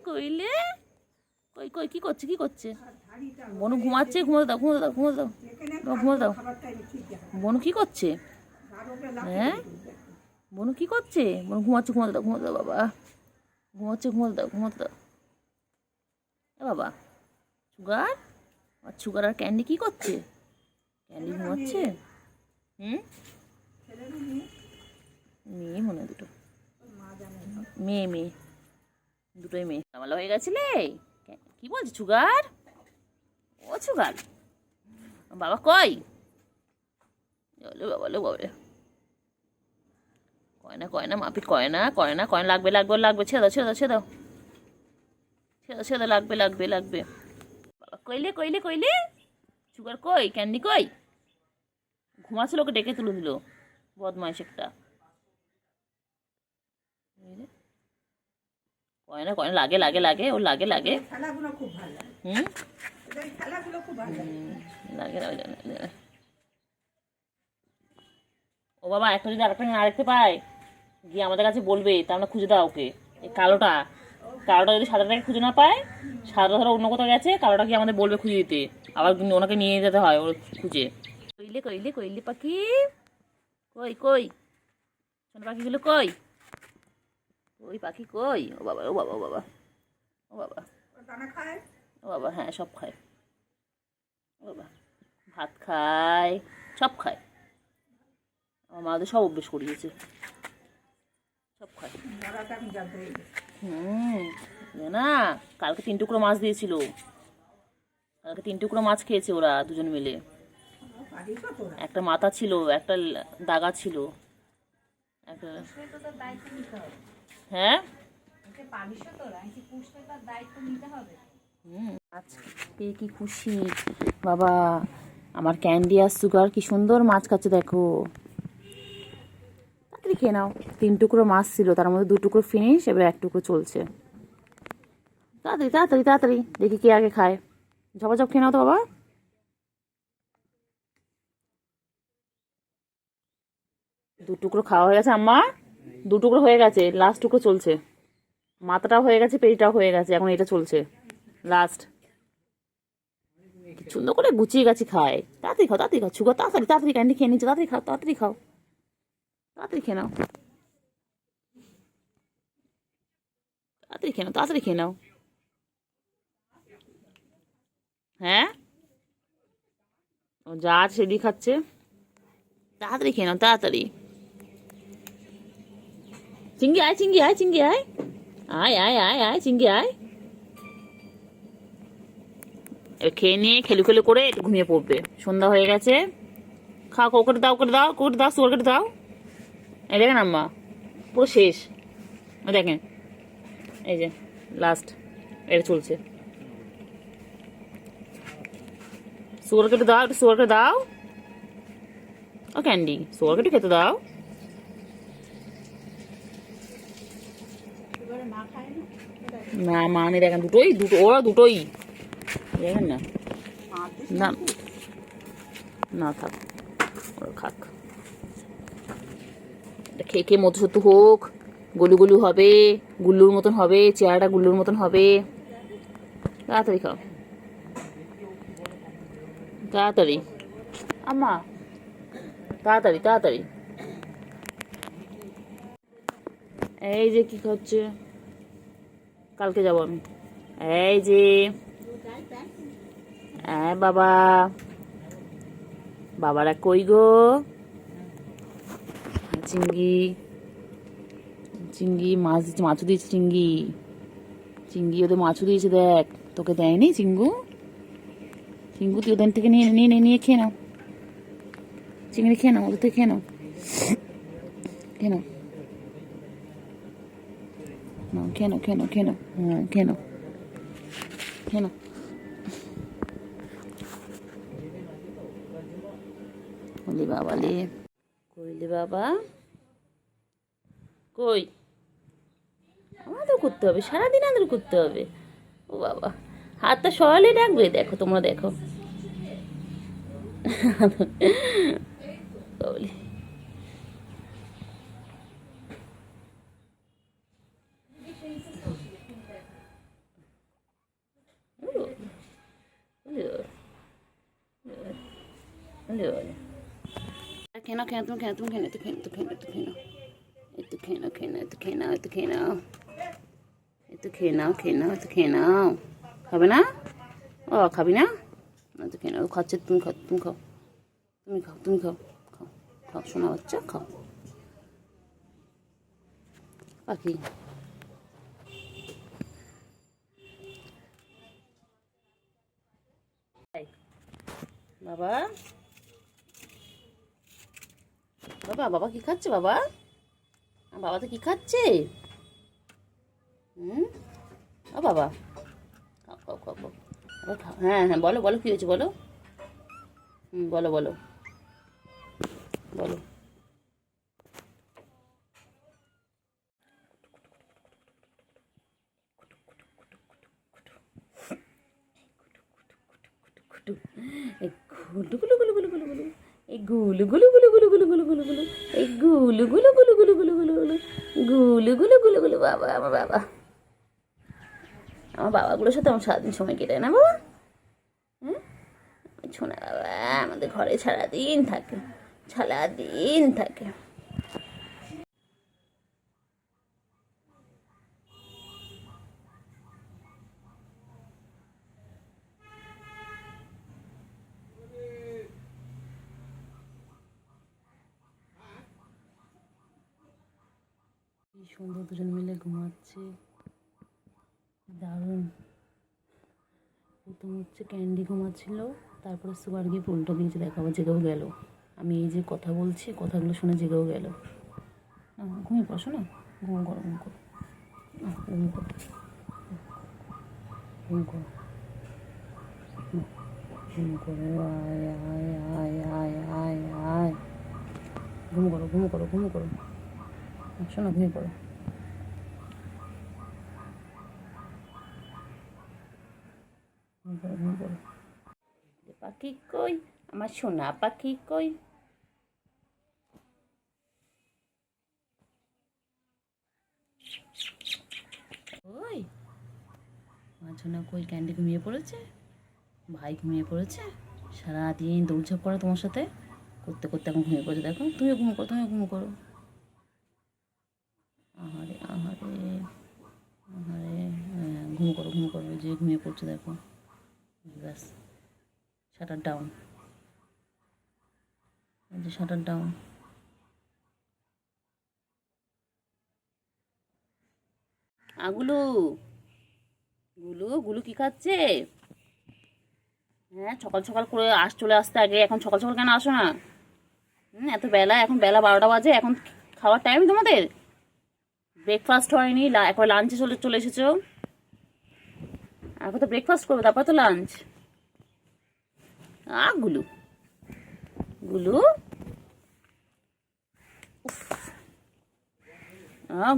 কইলে কই কই কি করছে কি করছে? বনু ঘুমাচ্ছে, ঘুমোতে দাও ঘুমোতে দাও ঘুমোতে দাও, ঘুমোতে দাও। বনু কি করছে? হ্যাঁ বনু কি করছে? বনু ঘুমাচ্ছে, ঘুমোতে দাও ঘুমোতে দাও বাবা, ঘুমাচ্ছে, ঘুমোতে দাও ঘুমোতে দাও। এ বাবা সুগার, আর সুগার আর ক্যান্ডি কি করছে? ক্যান্ডি ঘুমাচ্ছে। হুম মেয়ে মনে হয় দুটো, মেয়ে মেয়ে দুটোই মেয়ে। আমলা হয়ে গেছিলে? কি বলছে সুগার? ও সুগার বাবা কই? বাবা লো বাবা, কয়না কয়না মাপিট কয়না কয়না কয়না, লাগবে লাগবে লাগবে, ছেড়ে দাও ছেড়ে দাও ছেড়ে দাও ছেড়ে দাও ছেড়ে দাও, লাগবে লাগবে লাগবে। বাবা কইলে কইলে কইলে সুগার কই? ক্যান্ডি কই? ঘুমাচ্ছিল, ওকে ডেকে তুলে দিল, বদমাইশ একটা। কয়না কয়না, লাগে লাগে লাগে, ওর লাগে লাগে। হুম লাগে লাগে। ও বাবা একটা যদি আরেকটা পায় গিয়ে আমাদের কাছে বলবে, তা আমরা খুঁজে দাও ওকে। এই কালোটা, কালোটা যদি সাদাটাকে খুঁজে না পায়, সাদা ধরো অন্য কোথাও গেছে, কালোটা গিয়ে আমাদের বলবে খুঁজে দিতে, আবার ওনাকে নিয়ে যেতে হয় ওর খুঁজে। কইলে কইলে কইলে পাখি কই কই, সোনা পাখিগুলো কই? ওই পাখি কই? ও বাবা ও বাবা ও বাবা ও বাবা, ও বাবা হ্যাঁ সব খায়, ও বাবা ভাত খায়, সব খায়। আমার মা তো সব অভ্যেস করিয়েছে, সব খায়। না কালকে 3 টুকরো মাছ দিয়েছিল, কালকে 3 টুকরো মাছ খেয়েছে ওরা দুজন মিলে। একটা মাথা ছিল, একটা দাগা ছিল, একটা। হ্যাঁ আজকে কি খুশি বাবা, আমার ক্যান্ডি আর সুগার কি সুন্দর মাছ খাচ্ছে দেখো। তাড়াতাড়ি খেয়ে নাও, 3 টুকরো মাছ ছিল, তার মধ্যে 2 টুকরো ফিনিশ, এবার 1 টুকরো চলছে। তাড়াতাড়ি তাড়াতাড়ি তাড়াতাড়ি, দেখি কে আগে খায়। ঝপাঝপ খেয়ে নাও তো বাবা। 2 টুকরো খাওয়া হয়ে গেছে আম্মা, 2 টুকরো হয়ে গেছে, লাস্ট টুকরো চলছে। মাথাটাও হয়ে গেছে, পেটটাও হয়ে গেছে, এখন এটা চলছে লাস্ট। সুন্দর করে গুছিয়ে গেছি খায়। তাড়াতাড়ি খাও তাড়াতাড়ি খাও, সুগার তাড়াতাড়ি তাড়াতাড়ি ক্যান্ডি খেয়ে নিচ্ছে, তাড়াতাড়ি খাও তাড়াতাড়ি খাও, তাড়াতাড়ি খেয়ে নাও, তাড়াতাড়ি খেয়ে নাও, তাড়াতাড়ি খেয়ে নাও। হ্যাঁ ও যা আছে সেদিকে খাচ্ছে, তাড়াতাড়ি খেয়ে নাও তাড়াতাড়ি। চিঙ্গি আয় চিঙ্গি আয় চিঙ্গি আয়, আয় আয় আয় আয় চিঙ্গি আয়। এবার খেয়ে নিয়ে খেলু খেলু করে একটু ঘুমিয়ে পড়বে, সন্ধ্যা হয়ে গেছে। খাও, ওকে দাও ওকে দাও ওকে দাও, সুগারকে দাও। এই দেখেন আম্মা পুরো শেষ, দেখেন এই যে লাস্ট, এটা চলছে। সুগারকে একটু দাও, একটু সুগারকে দাও। ও ক্যান্ডি সুগারকে একটু খেতে দাও। না মা নেই দেখেন, দুটোই দুটো, ওরা দুটোই দেখেন না। না না থাক, ওরা খাক, এটা খেয়ে খেয়ে মধুসত্তু হোক, গলু গলু হবে, গুল্লুর মতন হবে, চেহারাটা গুল্লুর মতন হবে। তাড়াতাড়ি খাও তাড়াতাড়ি আম্মা, তাড়াতাড়ি তাড়াতাড়ি। এই যে কি হচ্ছে, কালকে যাবো আমি। এই যে হ্যাঁ বাবা, বাবারা কই গো? চিঙ্গি চিঙ্গি মাছ দিচ্ছে, মাছও দিয়েছে চিঙ্গি, চিঙ্গি ওদের মাছও দিয়েছে দেখ, তোকে দেয়নি চিঙ্গু? চিঙ্গু তুই ওদের থেকে নিয়ে নিয়ে নিয়ে খেয়ে নাও, চিংড়ি খেয়ে নাও, ওদের থেকে খেয়ে নাও, খেয়ে নাও, খেয়ে নাও খেয়ে নাও খেয়ে নাও, হ্যাঁ খেয়ে নাও খেয়ে নাও। বলি বাবা লে, কইলে বাবা কই? আমাদের করতে হবে, সারাদিন আমাদের করতে হবে। ও বাবা হাতটা সরালে ডাকবে, দেখো তোমরা দেখো। বলি হলে বলে খেয়ে নাও, খেয়ে নাও, তুমি খেয়ে নাও, তুমি খেয়ে নাও, একটু খেয়ে নাও, খেয়ে নাও, একটু খেয়ে নাও, একটু খেয়ে নাও, একটু খেয়ে নাও, একটু খেয়ে নাও, একটু খেয়ে নাও, খাবে না? ও খাবি না? একটু খেয়ে নাও, খাচ্ছে, তুমি খাও, তুমি খাও, তুমি খাও, তুমি খাও, খাও, খাও, শোনা বাচ্চা, খাও। পাখি বাবা, বাবা, বাবা কি খাচ্ছে বাবা? বাবা তো কি খাচ্ছে? হুম, ও বাবা, খাও, খাও, খাও, খাও, আবার খাও। হ্যাঁ হ্যাঁ, বলো বলো, কী হয়েছে বলো। হুম, বলো বলো বলো। এই গুলু গুলু গুলু গুলু গুলু গুলু, এই গুলু গুলু গুলু গুলু গুলু গুলু গুলু গুলু, এই গুলু গুলু গুলু গুলু গুলু গুলু গুলু, গুলু গুলু গুলু গুলু। বাবা, আমার বাবা, আমার বাবাগুলোর সাথে আমার সারাদিন সময় কেটে না বাবা। হুম, শোনা বাবা আমাদের ঘরে সারাদিন থাকে, সারাদিন থাকে। কি সুন্দর দুজন মিলে ঘুমাচ্ছে, দারুণ। প্রথম হচ্ছে ক্যান্ডি ঘুমাচ্ছিল, তারপরে সুগার গিয়ে উল্টো দিয়েছে, দেখাবো জেগেও গেল। আমি এই যে কথা বলছি, কথাগুলো শুনে জেগেও গেল। ঘুমিয়ে পড়ো না, ঘুম করো, ঘুম করো, ঘুম করো, ঘুম করো, ঘুম করো, আয় আয় আয় আয় আয় আয়, ঘুম করো, ঘুম করো, ঘুম করো, শোনো, ঘুমিয়ে পড়ো, ঘুম করো, ঘুম করো। পাখি কই, আমার সোনা পাখি কই? ওই আমার সোনা কই? ক্যান্ডি ঘুমিয়ে পড়েছে, ভাই ঘুমিয়ে পড়েছে, সারাদিন দৌড়ঝাঁপ করে তোমার সাথে করতে করতে এখন ঘুমিয়ে পড়েছে। দেখো, তুমিও ঘুম করো, তুমিও ঘুম করো। আহারে আহারে আহারে, ঘুম করো, ঘুম করো, যে ঘুমিয়ে পড়ছে দেখো। ব্যাস, শাটার ডাউন, যে শাটার ডাউন। গুলু, গুলু, গুলু কি খাচ্ছে? হ্যাঁ, সকাল সকাল করে চলে আসতে আগে, এখন সকাল সকাল কেন আসো না? এত বেলা, এখন বেলা 12টা বাজে, এখন খাওয়ার টাইম তোমাদের? ব্রেকফাস্ট হয়নি, একবার লাঞ্চে চলে চলে এসেছো। এখন তো ব্রেকফাস্ট করবে, তারপর তো লাঞ্চ। গুলু, গুলু,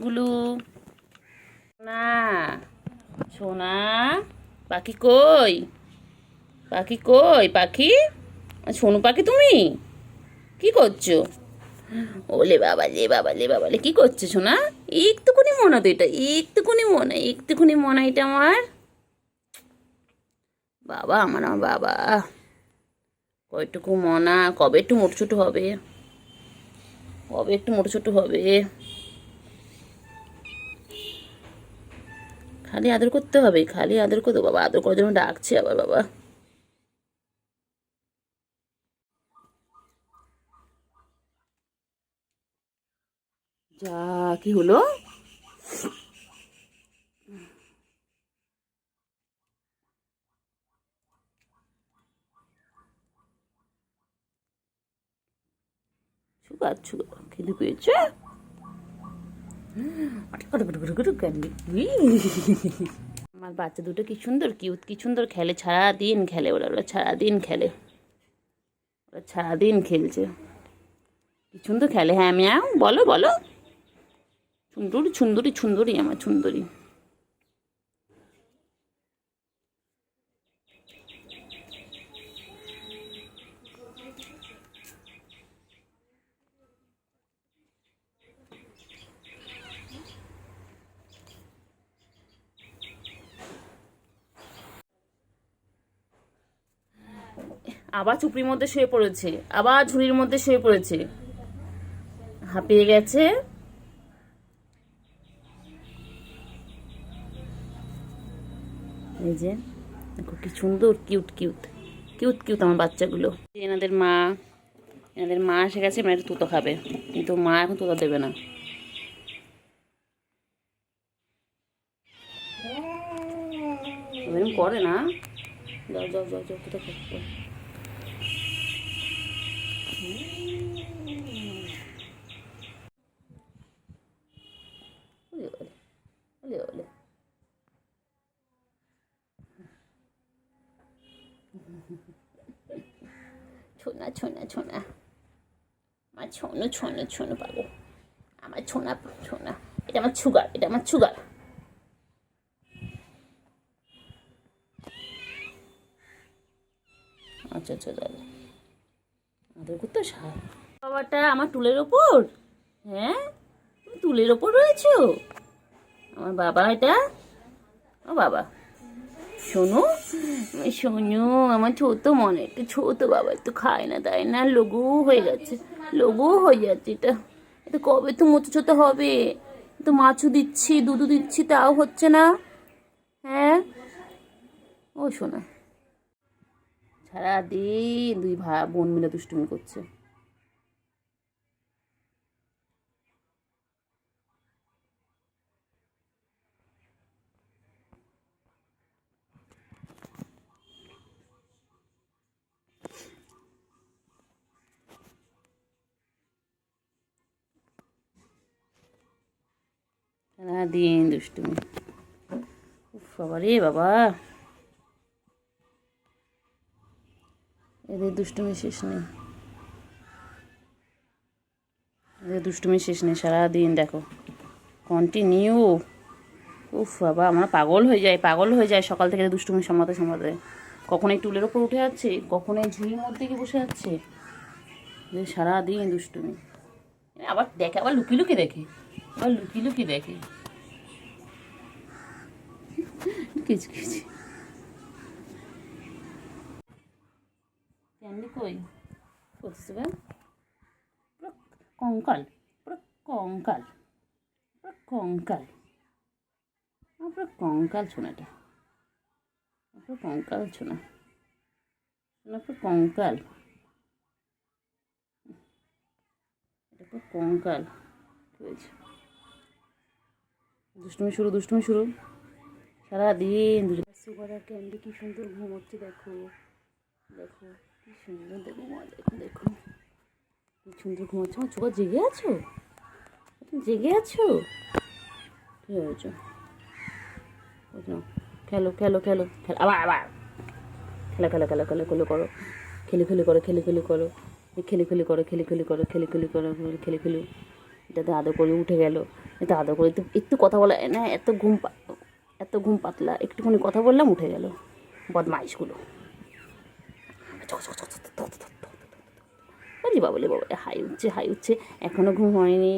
গুলু, না সোনা, পাখি কই? পাখি কই? পাখি, সোনু পাখি, তুমি কি করছো? ওলে বাবা, লে বাবা, লে বাবা, লে কি করছো সোনা? একটুকুনি মনে তো এটা, একটুকুনি মনে, একটুকুনি মনে এটা আমার বাবা, আমার বাবা। কয়টুকু মনা, কবে একটু মোটো ছোটো হবে, কবে একটু মোটো ছোটো হবে? খালি আদর করতে হবে, খালি আদর করতে। বাবা আদর করার জন্য ডাকছে আবার বাবা। যা, কি হলো? সুগার, সুগার খিদে পেয়েছে। আমার বাচ্চা দুটো কি সুন্দর, কিউট, কি সুন্দর খেলে, সারাদিন খেলে ওরা, ওরা সারাদিন খেলে, ওরা সারাদিন খেলছে, কি সুন্দর খেলে। হ্যাঁ ম্যাও, বলো বলো, সুন্দরী সুন্দরী সুন্দরী, আমার সুন্দরী। আবার চুপড়ির মধ্যে শুয়ে পড়েছে, আবার ঝুড়ির মধ্যে শুয়ে পড়েছে, হাঁপিয়ে গেছে। এই যে দেখো কি সুন্দর কিউট কিউট কিউট কিউট আমার বাচ্চাগুলো। এনাদের মা এসে গেছে, একটু তুতো খাবে, কিন্তু মা এখন তুতো দেবে না। এরকম করে না, যাও যাও যাও যাও তুতো খাবে। ছোনা ছোনা ছোনা, আমার ছোনো ছোনো ছোনো পাবো, আমার ছোনা ছোনা, এটা আমার সুগার, এটা আমার সুগার। আচ্ছা আচ্ছা দাদা আদর করতে বাবাটা আমার টুলের ওপর। হ্যাঁ তুমি টুলের ওপর রয়েছো আমার বাবা, এটা ও বাবা শোনো শোনো, আমার ছোট মনে একটু ছোট বাবা, একটু খায় না তাই না, লঘু হয়ে যাচ্ছে, লঘু হয়ে যাচ্ছে। এটা এটা কবে তো মোটো ছোটো হবে, তো মাছও দিচ্ছি দুধও দিচ্ছি তাও হচ্ছে না। হ্যাঁ ও শোনা, সারাদিন দুই ভাই বোন মিলে দুষ্টুমি করছে। সারাদিন দুষ্টুমি, বাবা রে বাবা, এদের দুষ্টুমি শেষ নেই, এদের দুষ্টুমি শেষ নেই, সারাদিন দেখো কন্টিনিউ। উফ বাবা আমরা পাগল হয়ে যায় সকাল থেকে দুষ্টুমি সামলাতে সামলাতে। কখন এই টুলের ওপর উঠে যাচ্ছে, কখন এই ঝুড়ির মধ্যে গিয়ে বসে যাচ্ছে, সারাদিন দুষ্টুমি। আবার দেখে, আবার লুকি লুকি দেখে, আবার লুকি লুকি দেখে, কিছু কিছু ক্যান্ডি কই করতেছে পুরো কঙ্কাল, পুরো কঙ্কাল, পুরো কঙ্কাল, পুরো কঙ্কাল ছোনাটা, পুরো কঙ্কাল ছোনা, পুরো কঙ্কাল, এটা পুরো কঙ্কাল হয়েছে। দুষ্টুমি শুরু, দুষ্টুমি শুরু, সারাদিন সুগার আর ক্যান্ডি কি সুন্দর ঘুমোচ্ছে, দেখো দেখো কি সুন্দর, দেখো মা দেখো দেখো কি সুন্দর ঘুমোচ্ছে। আমার সুগার জেগে আছো, জেগে আছো, কি হয়েছো, খেলো খেলো খেলো খেলো, আবার আবার খেলো খেলো খেলো খেলো খেলো করো, খেলে খেলে করো, খেলে খেলে করো, খেলে খেলে করো, খেলে খেলে করো, খেলে খেলে করো, খেলে খেলে। এটাতে আদর করে উঠে গেল, এটা আদর করে একটু একটু কথা বলা না, এত ঘুম পাতলা, একটুখানি কথা বললাম উঠে গেল, বদমাইশগুলো। বলি বাবলে বাবা হাই উঠছে, হাই উঠছে, এখনও ঘুম হয়নি।